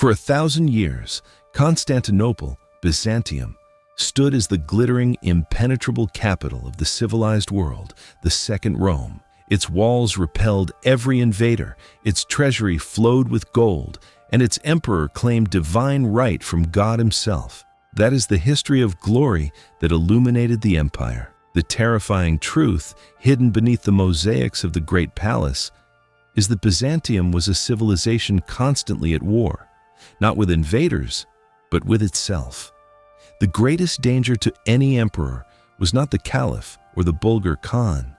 For 1,000 years, Constantinople, Byzantium, stood as the glittering, impenetrable capital of the civilized world, the Second Rome. Its walls repelled every invader, its treasury flowed with gold, and its emperor claimed divine right from God himself. That is the history of glory that illuminated the empire. The terrifying truth, hidden beneath the mosaics of the Great Palace, is that Byzantium was a civilization constantly at war, not with invaders, but with itself. The greatest danger to any emperor was not the caliph or the Bulgar Khan,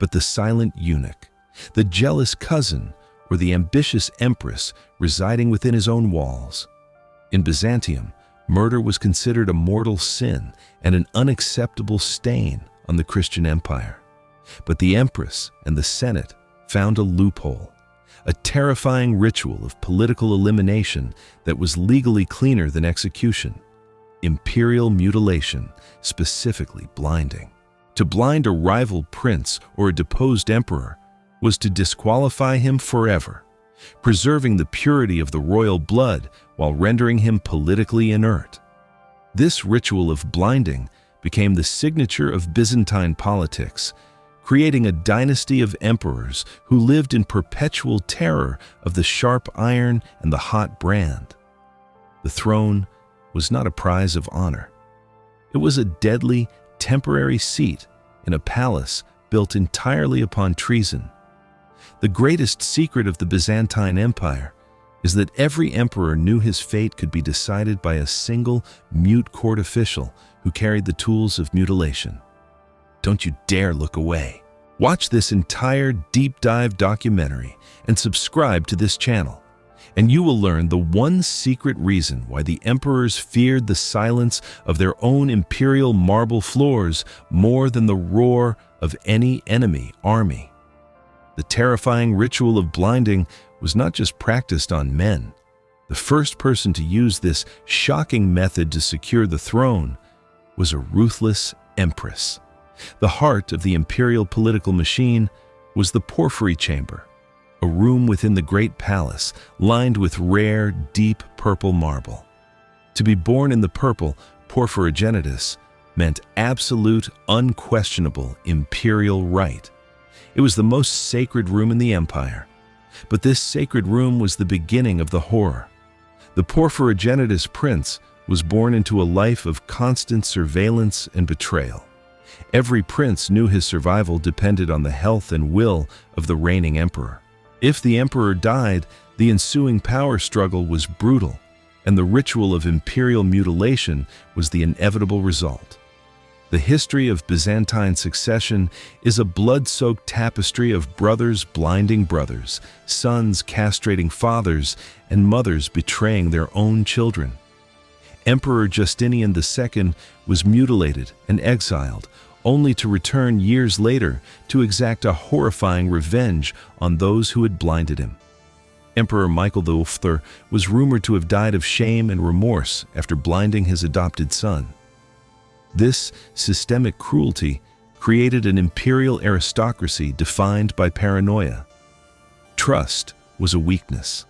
but the silent eunuch, the jealous cousin, or the ambitious empress residing within his own walls. In Byzantium, murder was considered a mortal sin and an unacceptable stain on the Christian empire. But the empress and the Senate found a loophole, a terrifying ritual of political elimination that was legally cleaner than execution: imperial mutilation, specifically blinding. To blind a rival prince or a deposed emperor was to disqualify him forever, preserving the purity of the royal blood while rendering him politically inert. This ritual of blinding became the signature of Byzantine politics, creating a dynasty of emperors who lived in perpetual terror of the sharp iron and the hot brand. The throne was not a prize of honor. It was a deadly, temporary seat in a palace built entirely upon treason. The greatest secret of the Byzantine Empire is that every emperor knew his fate could be decided by a single mute court official who carried the tools of mutilation. Don't you dare look away. Watch this entire deep dive documentary and subscribe to this channel, and you will learn the one secret reason why the emperors feared the silence of their own imperial marble floors more than the roar of any enemy army. The terrifying ritual of blinding was not just practiced on men. The first person to use this shocking method to secure the throne was a ruthless empress. The heart of the imperial political machine was the Porphyry Chamber, a room within the great palace lined with rare, deep purple marble. To be born in the purple porphyrogenitus meant absolute, unquestionable imperial right. It was the most sacred room in the empire. But this sacred room was the beginning of the horror. The porphyrogenitus prince was born into a life of constant surveillance and betrayal. Every prince knew his survival depended on the health and will of the reigning emperor. If the emperor died, the ensuing power struggle was brutal, and the ritual of imperial mutilation was the inevitable result. The history of Byzantine succession is a blood-soaked tapestry of brothers blinding brothers, sons castrating fathers, and mothers betraying their own children. Emperor Justinian II was mutilated and exiled, only to return years later to exact a horrifying revenge on those who had blinded him. Emperor Michael V was rumored to have died of shame and remorse after blinding his adopted son. This systemic cruelty created an imperial aristocracy defined by paranoia. Trust was a weakness.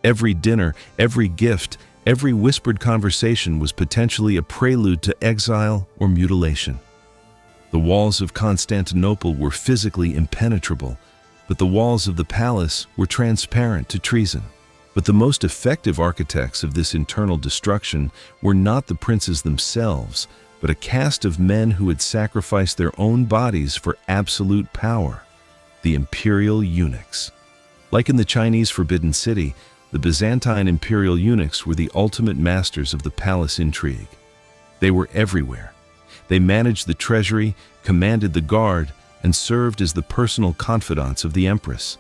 Every dinner, every gift, every whispered conversation was potentially a prelude to exile or mutilation. The walls of Constantinople were physically impenetrable, but the walls of the palace were transparent to treason. But the most effective architects of this internal destruction were not the princes themselves, but a caste of men who had sacrificed their own bodies for absolute power, the imperial eunuchs. Like in the Chinese Forbidden City, the Byzantine imperial eunuchs were the ultimate masters of the palace intrigue. They were everywhere. They managed the treasury, commanded the guard, and served as the personal confidants of the empress.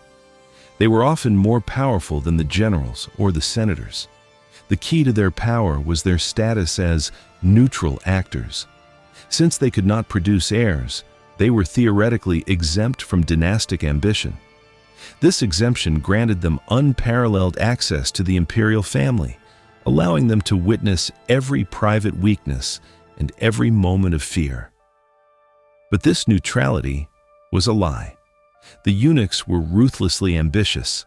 They were often more powerful than the generals or the senators. The key to their power was their status as neutral actors. Since they could not produce heirs, they were theoretically exempt from dynastic ambition. This exemption granted them unparalleled access to the imperial family, allowing them to witness every private weakness and every moment of fear. But this neutrality was a lie. The eunuchs were ruthlessly ambitious.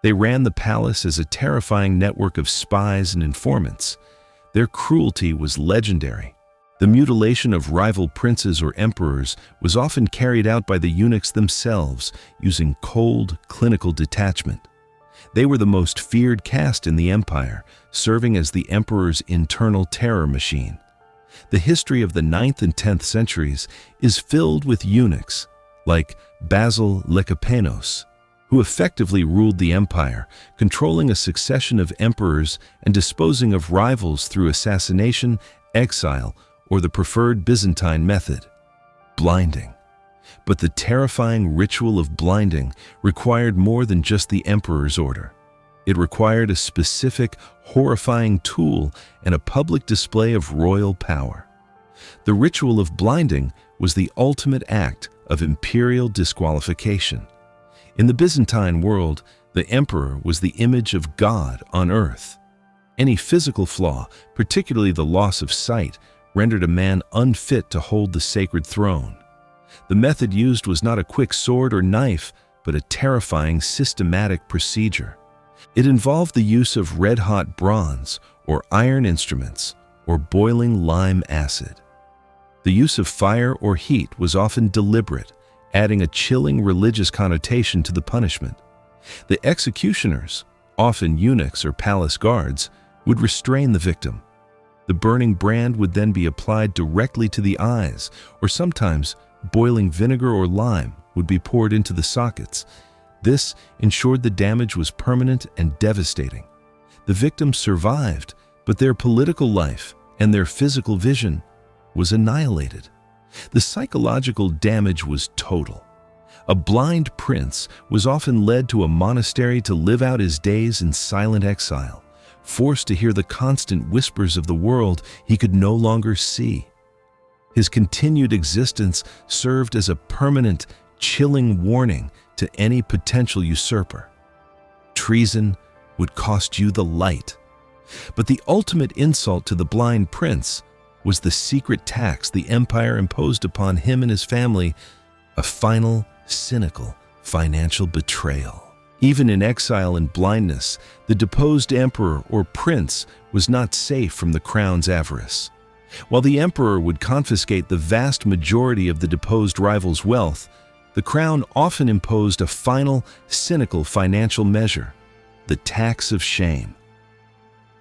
They ran the palace as a terrifying network of spies and informants. Their cruelty was legendary. The mutilation of rival princes or emperors was often carried out by the eunuchs themselves, using cold, clinical detachment. They were the most feared caste in the empire, serving as the emperor's internal terror machine. The history of the 9th and 10th centuries is filled with eunuchs, like Basil Lecapenus, who effectively ruled the empire, controlling a succession of emperors and disposing of rivals through assassination, exile, or the preferred Byzantine method, blinding. But the terrifying ritual of blinding required more than just the emperor's order. It required a specific, horrifying tool and a public display of royal power. The ritual of blinding was the ultimate act of imperial disqualification. In the Byzantine world, the emperor was the image of God on earth. Any physical flaw, particularly the loss of sight, rendered a man unfit to hold the sacred throne. The method used was not a quick sword or knife, but a terrifying systematic procedure. It involved the use of red-hot bronze or iron instruments or boiling lime acid. The use of fire or heat was often deliberate, adding a chilling religious connotation to the punishment. The executioners, often eunuchs or palace guards, would restrain the victim. The burning brand would then be applied directly to the eyes, or sometimes boiling vinegar or lime would be poured into the sockets. This ensured the damage was permanent and devastating. The victims survived, but their political life and their physical vision was annihilated. The psychological damage was total. A blind prince was often led to a monastery to live out his days in silent exile, forced to hear the constant whispers of the world he could no longer see. His continued existence served as a permanent, chilling warning to any potential usurper. Treason would cost you the light. But the ultimate insult to the blind prince was the secret tax the empire imposed upon him and his family, a final, cynical, financial betrayal. Even in exile and blindness, the deposed emperor or prince was not safe from the crown's avarice. While the emperor would confiscate the vast majority of the deposed rival's wealth, the crown often imposed a final, cynical financial measure, the tax of shame.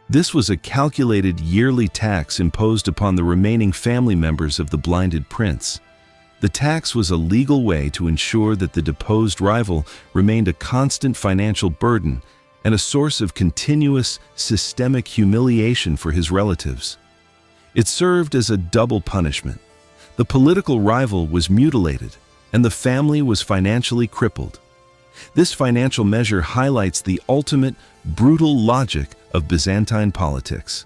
This was a calculated yearly tax imposed upon the remaining family members of the blinded prince. The tax was a legal way to ensure that the deposed rival remained a constant financial burden and a source of continuous, systemic humiliation for his relatives. It served as a double punishment. The political rival was mutilated, and the family was financially crippled. This financial measure highlights the ultimate, brutal logic of Byzantine politics.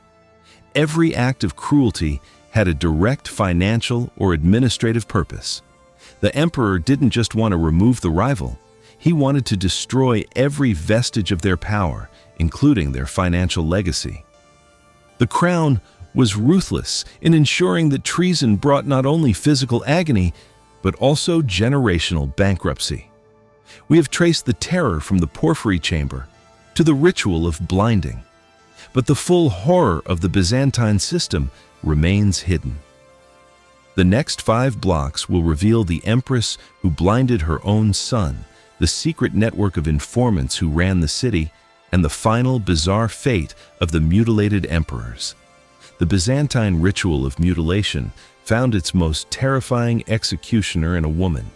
Every act of cruelty had a direct financial or administrative purpose. The emperor didn't just want to remove the rival, he wanted to destroy every vestige of their power, including their financial legacy. The crown was ruthless in ensuring that treason brought not only physical agony, but also generational bankruptcy. We have traced the terror from the Porphyry Chamber to the ritual of blinding, but the full horror of the Byzantine system remains hidden. The next 5 blocks will reveal the empress who blinded her own son, the secret network of informants who ran the city, and the final bizarre fate of the mutilated emperors. The Byzantine ritual of mutilation found its most terrifying executioner in a woman,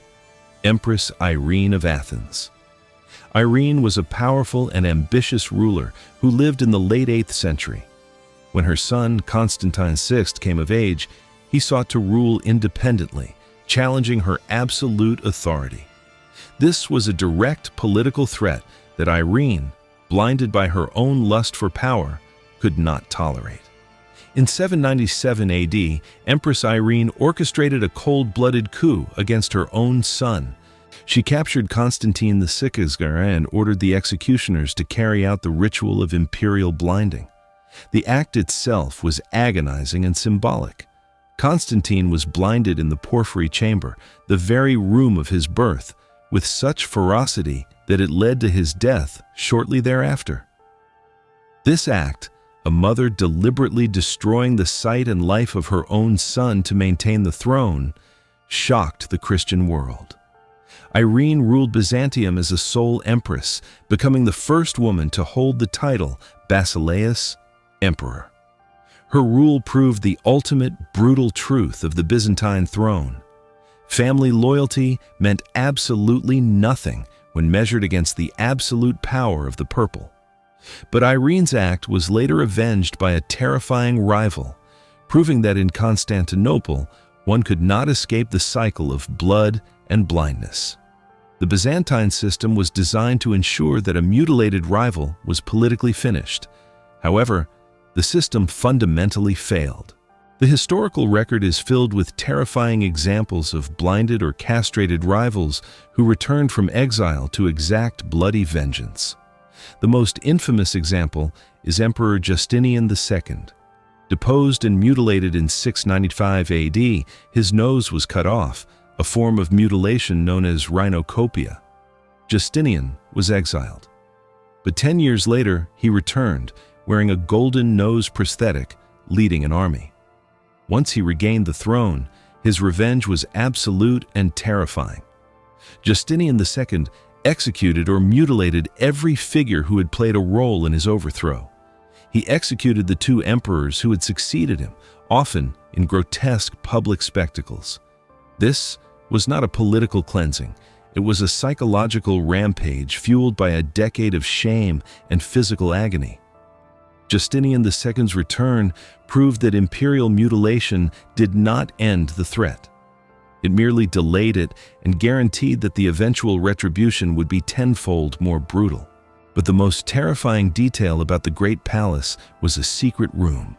Empress Irene of Athens. Irene was a powerful and ambitious ruler who lived in the late 8th century. When her son, Constantine VI, came of age, he sought to rule independently, challenging her absolute authority. This was a direct political threat that Irene, blinded by her own lust for power, could not tolerate. In 797 AD, Empress Irene orchestrated a cold-blooded coup against her own son. She captured Constantine VI and ordered the executioners to carry out the ritual of imperial blinding. The act itself was agonizing and symbolic. Constantine was blinded in the Porphyry Chamber, the very room of his birth, with such ferocity that it led to his death shortly thereafter. This act, a mother deliberately destroying the sight and life of her own son to maintain the throne, shocked the Christian world. Irene ruled Byzantium as a sole empress, becoming the first woman to hold the title Basileus, Emperor. Her rule proved the ultimate brutal truth of the Byzantine throne. Family loyalty meant absolutely nothing when measured against the absolute power of the purple. But Irene's act was later avenged by a terrifying rival, proving that in Constantinople, one could not escape the cycle of blood and blindness. The Byzantine system was designed to ensure that a mutilated rival was politically finished. However, the system fundamentally failed. The historical record is filled with terrifying examples of blinded or castrated rivals who returned from exile to exact bloody vengeance. The most infamous example is Emperor Justinian II. Deposed and mutilated in 695 AD, his nose was cut off, a form of mutilation known as rhinocopia. Justinian was exiled. But 10 years later, he returned, wearing a golden nose prosthetic, leading an army. Once he regained the throne, his revenge was absolute and terrifying. Justinian II executed or mutilated every figure who had played a role in his overthrow. He executed the two emperors who had succeeded him, often in grotesque public spectacles. This was not a political cleansing. It was a psychological rampage fueled by a decade of shame and physical agony. Justinian II's return proved that imperial mutilation did not end the threat. It merely delayed it and guaranteed that the eventual retribution would be tenfold more brutal. But the most terrifying detail about the Great Palace was a secret room,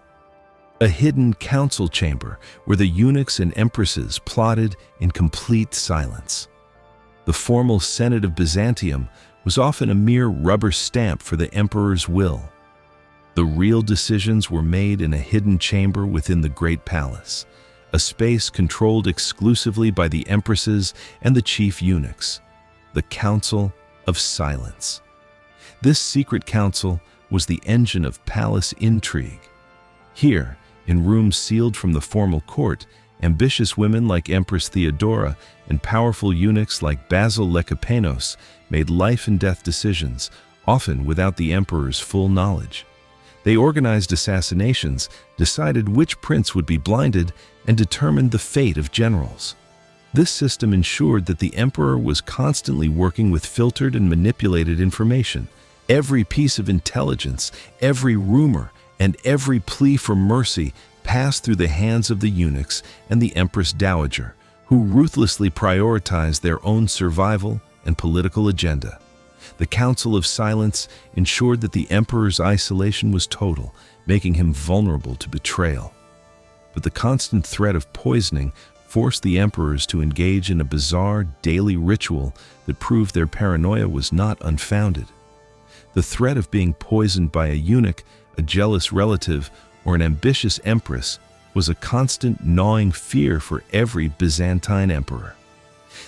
a hidden council chamber where the eunuchs and empresses plotted in complete silence. The formal Senate of Byzantium was often a mere rubber stamp for the emperor's will. The real decisions were made in a hidden chamber within the Great Palace, a space controlled exclusively by the empresses and the chief eunuchs, the Council of Silence. This secret council was the engine of palace intrigue. Here, in rooms sealed from the formal court, ambitious women like Empress Theodora and powerful eunuchs like Basil Lecapenos made life-and-death decisions, often without the emperor's full knowledge. They organized assassinations, decided which prince would be blinded, and determined the fate of generals. This system ensured that the emperor was constantly working with filtered and manipulated information. Every piece of intelligence, every rumor, and every plea for mercy passed through the hands of the eunuchs and the Empress Dowager, who ruthlessly prioritized their own survival and political agenda. The Council of Silence ensured that the emperor's isolation was total, making him vulnerable to betrayal. But the constant threat of poisoning forced the emperors to engage in a bizarre daily ritual that proved their paranoia was not unfounded. The threat of being poisoned by a eunuch, a jealous relative, or an ambitious empress was a constant gnawing fear for every Byzantine emperor.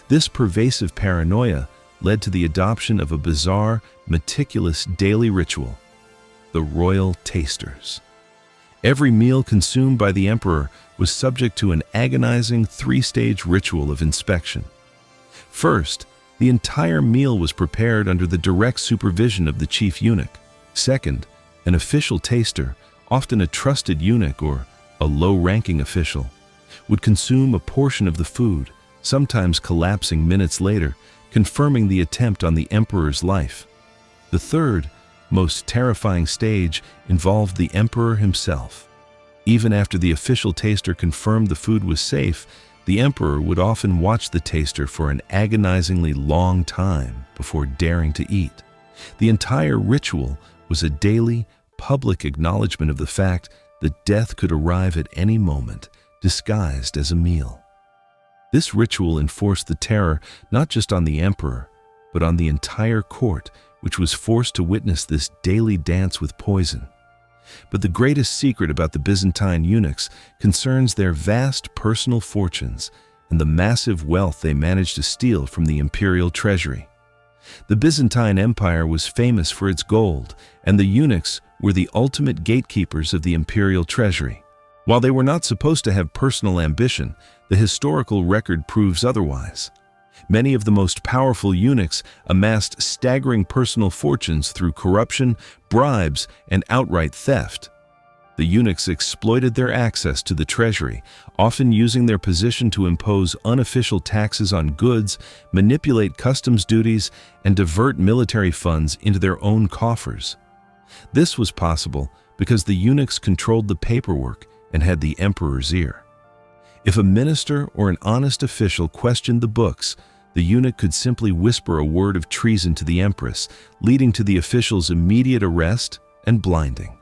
This pervasive paranoia led to the adoption of a bizarre, meticulous daily ritual, the royal tasters. Every meal consumed by the emperor was subject to an agonizing three-stage ritual of inspection. First, the entire meal was prepared under the direct supervision of the chief eunuch. Second, an official taster, often a trusted eunuch or a low-ranking official, would consume a portion of the food, sometimes collapsing minutes later, confirming the attempt on the emperor's life. The third, most terrifying stage involved the emperor himself. Even after the official taster confirmed the food was safe, the emperor would often watch the taster for an agonizingly long time before daring to eat. The entire ritual was a daily, public acknowledgement of the fact that death could arrive at any moment, disguised as a meal. This ritual enforced the terror not just on the emperor, but on the entire court, which was forced to witness this daily dance with poison. But the greatest secret about the Byzantine eunuchs concerns their vast personal fortunes and the massive wealth they managed to steal from the imperial treasury. The Byzantine Empire was famous for its gold, and the eunuchs were the ultimate gatekeepers of the imperial treasury. While they were not supposed to have personal ambition, the historical record proves otherwise. Many of the most powerful eunuchs amassed staggering personal fortunes through corruption, bribes, and outright theft. The eunuchs exploited their access to the treasury, often using their position to impose unofficial taxes on goods, manipulate customs duties, and divert military funds into their own coffers. This was possible because the eunuchs controlled the paperwork and had the emperor's ear. If a minister or an honest official questioned the books, the eunuch could simply whisper a word of treason to the empress, leading to the official's immediate arrest and blinding.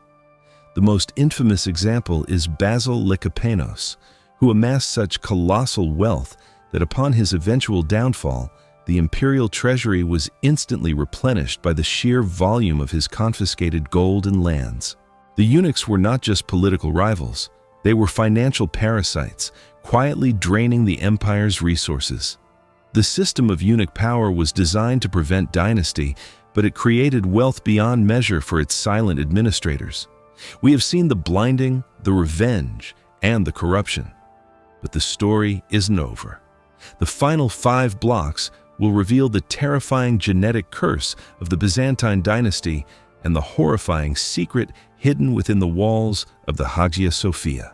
The most infamous example is Basil Lycopenos, who amassed such colossal wealth that upon his eventual downfall, the imperial treasury was instantly replenished by the sheer volume of his confiscated gold and lands. The eunuchs were not just political rivals, they were financial parasites, quietly draining the empire's resources. The system of eunuch power was designed to prevent dynasty, but it created wealth beyond measure for its silent administrators. We have seen the blinding, the revenge, and the corruption. But the story isn't over. The final 5 blocks will reveal the terrifying genetic curse of the Byzantine dynasty and the horrifying secret hidden within the walls of the Hagia Sophia.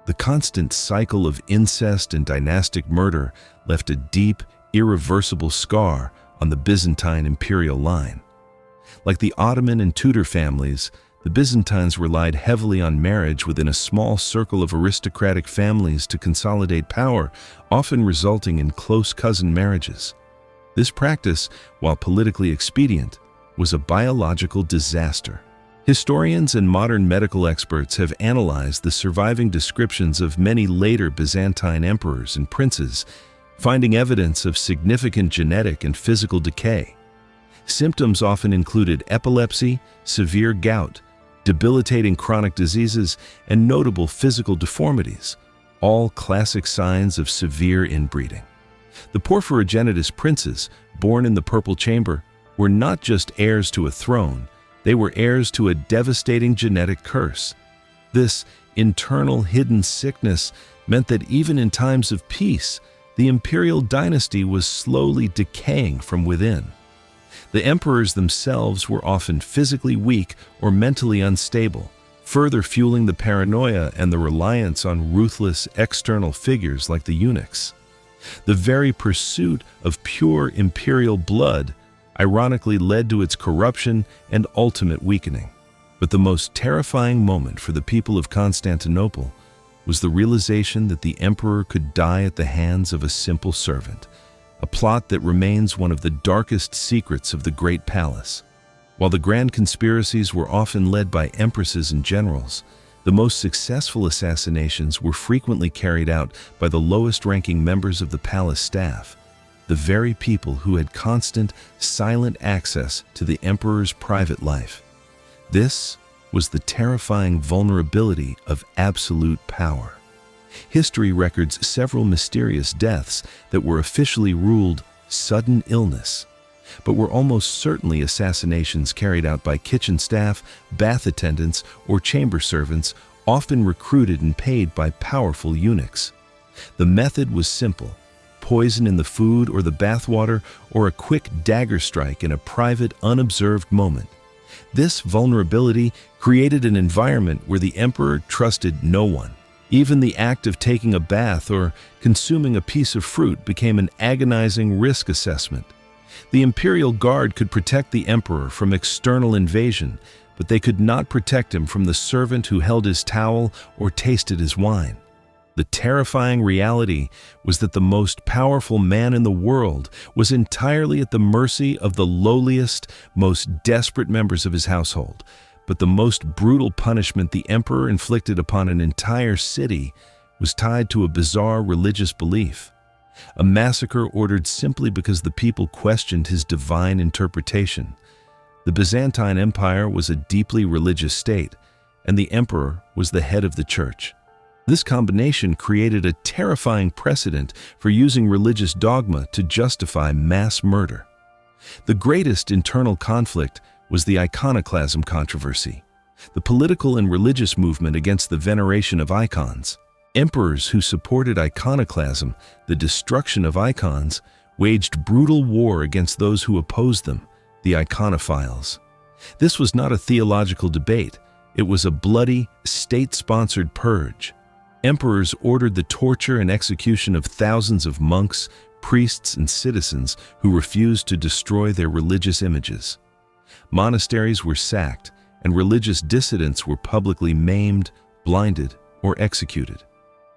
The constant cycle of incest and dynastic murder left a deep, irreversible scar on the Byzantine imperial line. Like the Ottoman and Tudor families, the Byzantines relied heavily on marriage within a small circle of aristocratic families to consolidate power, often resulting in close cousin marriages. This practice, while politically expedient, was a biological disaster. Historians and modern medical experts have analyzed the surviving descriptions of many later Byzantine emperors and princes, finding evidence of significant genetic and physical decay. Symptoms often included epilepsy, severe gout, debilitating chronic diseases, and notable physical deformities, all classic signs of severe inbreeding. The Porphyrogenitus princes, born in the Purple Chamber, were not just heirs to a throne, they were heirs to a devastating genetic curse. This internal hidden sickness meant that even in times of peace, the imperial dynasty was slowly decaying from within. The emperors themselves were often physically weak or mentally unstable, further fueling the paranoia and the reliance on ruthless external figures like the eunuchs. The very pursuit of pure imperial blood ironically led to its corruption and ultimate weakening. But the most terrifying moment for the people of Constantinople was the realization that the emperor could die at the hands of a simple servant, a plot that remains one of the darkest secrets of the Great Palace. While the grand conspiracies were often led by empresses and generals, the most successful assassinations were frequently carried out by the lowest-ranking members of the palace staff, the very people who had constant, silent access to the emperor's private life. This was the terrifying vulnerability of absolute power. History records several mysterious deaths that were officially ruled sudden illness, but were almost certainly assassinations carried out by kitchen staff, bath attendants, or chamber servants, often recruited and paid by powerful eunuchs. The method was simple: poison in the food or the bathwater, or a quick dagger strike in a private, unobserved moment. This vulnerability created an environment where the emperor trusted no one. Even the act of taking a bath or consuming a piece of fruit became an agonizing risk assessment. The imperial guard could protect the emperor from external invasion, but they could not protect him from the servant who held his towel or tasted his wine. The terrifying reality was that the most powerful man in the world was entirely at the mercy of the lowliest, most desperate members of his household. But the most brutal punishment the emperor inflicted upon an entire city was tied to a bizarre religious belief. A massacre ordered simply because the people questioned his divine interpretation. The Byzantine Empire was a deeply religious state, and the emperor was the head of the church. This combination created a terrifying precedent for using religious dogma to justify mass murder. The greatest internal conflict was the iconoclasm controversy, the political and religious movement against the veneration of icons. Emperors who supported iconoclasm, the destruction of icons, waged brutal war against those who opposed them, the iconophiles. This was not a theological debate, it was a bloody, state-sponsored purge. Emperors ordered the torture and execution of thousands of monks, priests, and citizens who refused to destroy their religious images. Monasteries were sacked, and religious dissidents were publicly maimed, blinded, or executed.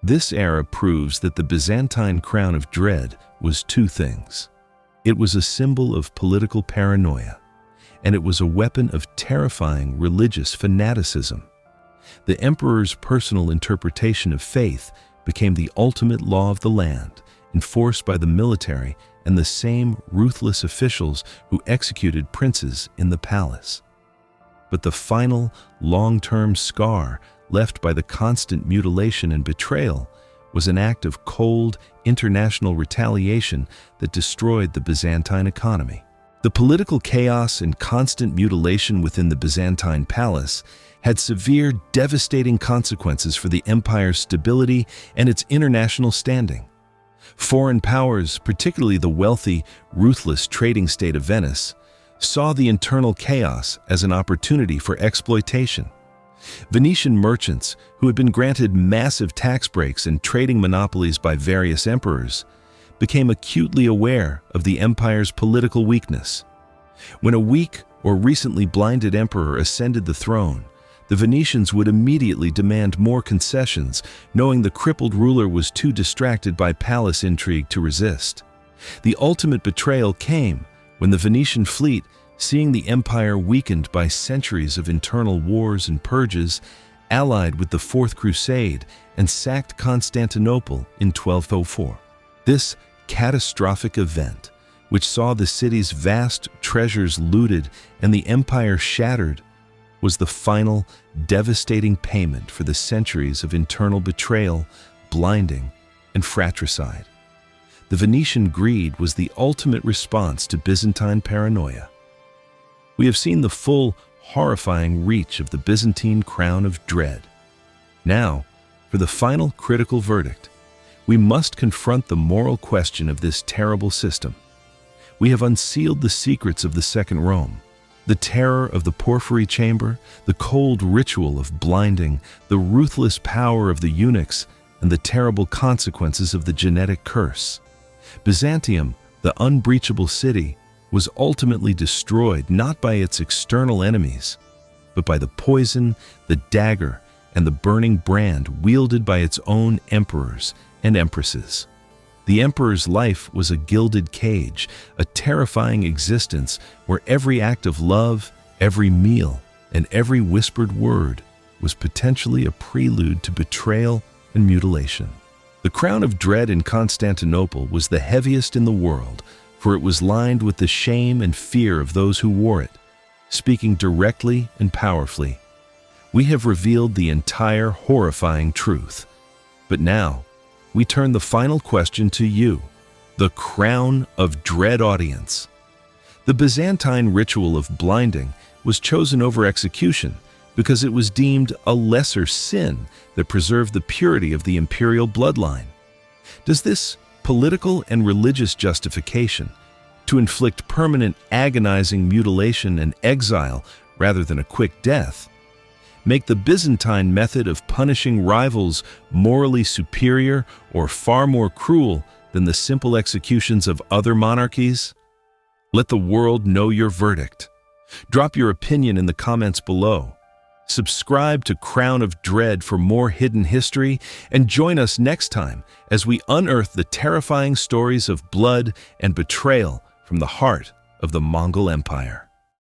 This era proves that the Byzantine crown of dread was two things. It was a symbol of political paranoia, and it was a weapon of terrifying religious fanaticism. The emperor's personal interpretation of faith became the ultimate law of the land, enforced by the military and the same ruthless officials who executed princes in the palace. But the final, long-term scar left by the constant mutilation and betrayal was an act of cold, international retaliation that destroyed the Byzantine economy. The political chaos and constant mutilation within the Byzantine palace had severe, devastating consequences for the empire's stability and its international standing. Foreign powers, particularly the wealthy, ruthless trading state of Venice, saw the internal chaos as an opportunity for exploitation. Venetian merchants, who had been granted massive tax breaks and trading monopolies by various emperors, became acutely aware of the empire's political weakness. When a weak or recently blinded emperor ascended the throne, the Venetians would immediately demand more concessions, knowing the crippled ruler was too distracted by palace intrigue to resist. The ultimate betrayal came when the Venetian fleet, seeing the empire weakened by centuries of internal wars and purges, allied with the Fourth Crusade and sacked Constantinople in 1204. This catastrophic event, which saw the city's vast treasures looted and the empire shattered, was the final, devastating payment for the centuries of internal betrayal, blinding, and fratricide. The Venetian greed was the ultimate response to Byzantine paranoia. We have seen the full, horrifying reach of the Byzantine crown of dread. Now, for the final critical verdict, we must confront the moral question of this terrible system. We have unsealed the secrets of the Second Rome, the terror of the Porphyry Chamber, the cold ritual of blinding, the ruthless power of the eunuchs, and the terrible consequences of the genetic curse. Byzantium, the unbreachable city, was ultimately destroyed not by its external enemies, but by the poison, the dagger, and the burning brand wielded by its own emperors and empresses. The emperor's life was a gilded cage, a terrifying existence where every act of love, every meal, and every whispered word was potentially a prelude to betrayal and mutilation. The crown of dread in Constantinople was the heaviest in the world, for it was lined with the shame and fear of those who wore it. Speaking directly and powerfully, we have revealed the entire horrifying truth. But now, we turn the final question to you, the crown of dread audience. The Byzantine ritual of blinding was chosen over execution because it was deemed a lesser sin that preserved the purity of the imperial bloodline. Does this political and religious justification to inflict permanent agonizing mutilation and exile rather than a quick death make the Byzantine method of punishing rivals morally superior or far more cruel than the simple executions of other monarchies? Let the world know your verdict. Drop your opinion in the comments below. Subscribe to Crown of Dread for more hidden history, and join us next time as we unearth the terrifying stories of blood and betrayal from the heart of the Mongol Empire.